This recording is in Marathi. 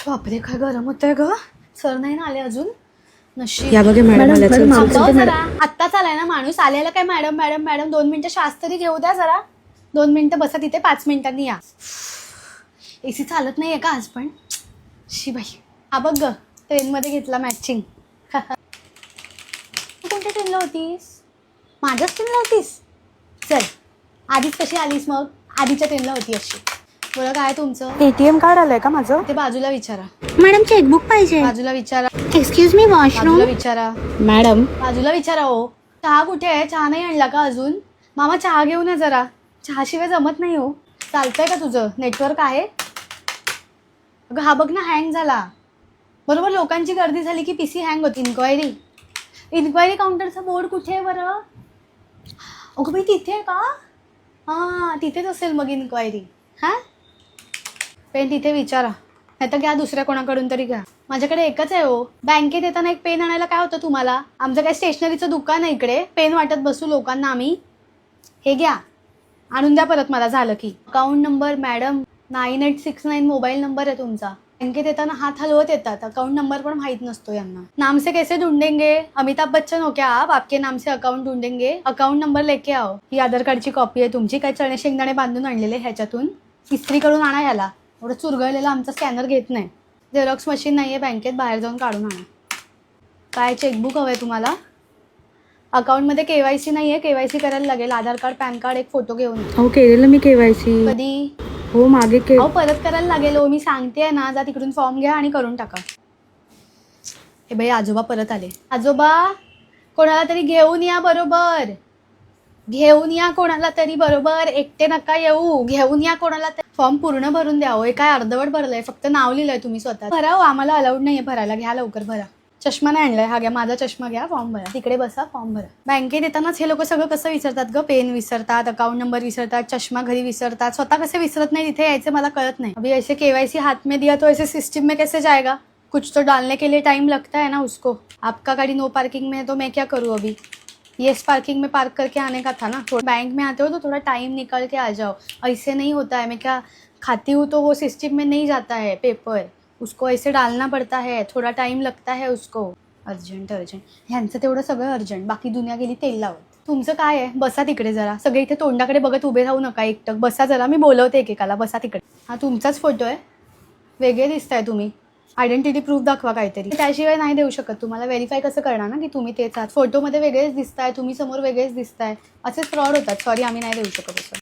बापरे काय गरम होतंय ग. सर नाही ना आले अजून. नशीब. या बघे मॅडम आत्ताच आलाय ना माणूस. आलेला काय मॅडम मॅडम मॅडम 2 मिनिटं श्वास तरी घेऊ द्या जरा. 2 मिनिटं बसा तिथे, 5 मिनिटांनी या. एसी चालत नाहीये का आज पण. शी बाई. हा बघ ग ट्रेनमध्ये घेतला मॅचिंग. तू कोणत्या ट्रेनला होतीस? माझ्याच ट्रेनला होतीस. चल आधीच कशी आलीस मग. आधीच्या ट्रेनला होती अशी. बरं काय तुमचं एटीएम कार्ड आलंय का माझं? ते बाजूला विचारा. मॅडम चेकबुक पाहिजे. बाजूला विचारा. Excuse me washroom. बाजूला विचारा. मॅडम बाजूला विचारा. हो चहा कुठे आहे? चहा नाही आणला का अजून? मामा चहा घेऊन ये जरा. चहाशिवाय जमत नाही हो. चालतंय का तुझं? नेटवर्क आहे? अगं हा बघ ना हँग झाला. बरोबर लोकांची गर्दी झाली की पीसी हँग होती. इन्क्वायरी काउंटरचा बोर्ड कुठे आहे बरं? अगं बाई तिथे आहे का? हां तिथेच असेल मग इन्क्वायरी. हां पेन तिथे विचारा. नाही तर घ्या दुसऱ्या कोणाकडून तरी घ्या. माझ्याकडे एकच आहे हो. बँकेत येताना एक पेन आणायला काय होतं तुम्हाला? आमचं काय स्टेशनरीचं दुकान आहे इकडे. पेन वाटत बसू लोकांना आम्ही. हे घ्या आणून द्या परत मला झालं की. Account number madam 9869 mobile number आहे तुमचा. बँकेत येताना हात हलवत येतात. अकाउंट नंबर पण माहीत नसतो यांना. नाम से कैसे ढूंढेंगे? अमिताभ बच्चन हो क्या आप? आपके नाम से अकाउंट ढूंढेंगे. अकाउंट नंबर लेके आओ. ही आधार कार्डची कॉपी आहे तुमची. काय चणे शेंगदाणे बांधून आणलेले ह्याच्यातून. इस्त्री करून आणा याला. एवढं चुरगळलेला आमचा स्कॅनर घेत नाही. झेरॉक्स मशीन नाही आहे बँकेत, बाहेर जाऊन काढून आणा. काय चेकबुक हवं आहे तुम्हाला? अकाउंटमध्ये KYC नाही आहे. KYC करायला लागेल. आधार कार्ड पॅन कार्ड एक फोटो घेऊन. हो केलेलं मी KYC. कधी? हो मागे अहो परत करायला लागेल. हो मी सांगते ना. जा तिकडून फॉर्म घ्या आणि करून टाका. हे बाई आजोबा परत आले. आजोबा कोणाला तरी घेऊन या बरोबर. घेऊन या कोणाला तरी बरोबर. एकटे नका येऊ. घेऊन या कोणाला तरी. फॉर्म पूर्ण भरून द्या. हे काय अर्धवट भरलंय? फक्त नाव लिहिलंय तुम्ही स्वतः. भरा हो. आम्हाला अलाउड नाहीये भरायला. घ्या लवकर भरा. चष्मा नाही आणलाय. हा घ्या माझा चष्मा घ्या. फॉर्म भरा. तिकडे बसा फॉर्म भरा. बँकेत येतानाच हे लोक सगळं कसं विसरतात ग. पेन विसरतात, अकाउंट नंबर विसरतात, चष्मा घरी विसरतात. स्वतः कसे विसरत नाही तिथे यायचे मला कळत नाही. अभी ऐसे KYC हाथ में दिया तो ऐसे सिस्टम में कैसे जाएगा? कुछ तो डालने के लिए टाइम लगता है ना उसको. आपका गाड़ी नो पार्किंग में है तो मैं क्या करूँ अभी? येस पार्किंग में पार्क करके आने का था ना. बैंक में आते हो तो थोड़ा टाइम निकाल के आ जाओ. ऐसे नहीं होता है. मैं क्या खाती हूँ तो वो सिस्टम में नहीं जाता है पेपर. उसको ऐसे डालना पड़ता है. थोड़ा टाइम लगता है उसको. अर्जंट ह्यांचं तेवढं सगळं अर्जंट. बाकी दुनिया गेली तेल लावत. तुमचं काय आहे? बसा तिकडे जरा. सगळे इथे तोंडाकडे बघत उभे राहू नका एकटक. बसा जरा. मी बोलवते एकेकाला. बसा तिकडे. हा तुमचाच फोटो आहे. वेगळे दिसताय तुम्ही. आयडेंटिटी प्रूफ दाखवा काहीतरी. त्याशिवाय नाही देऊ शकत. तुम्हाला व्हेरीफाय कसं करणार ना की तुम्ही तेच आहात. फोटोमध्ये वेगळेच दिसताय, तुम्ही समोर वेगळेच दिसताय. असेच फ्रॉड होतात. सॉरी आम्ही नाही देऊ शकत असं.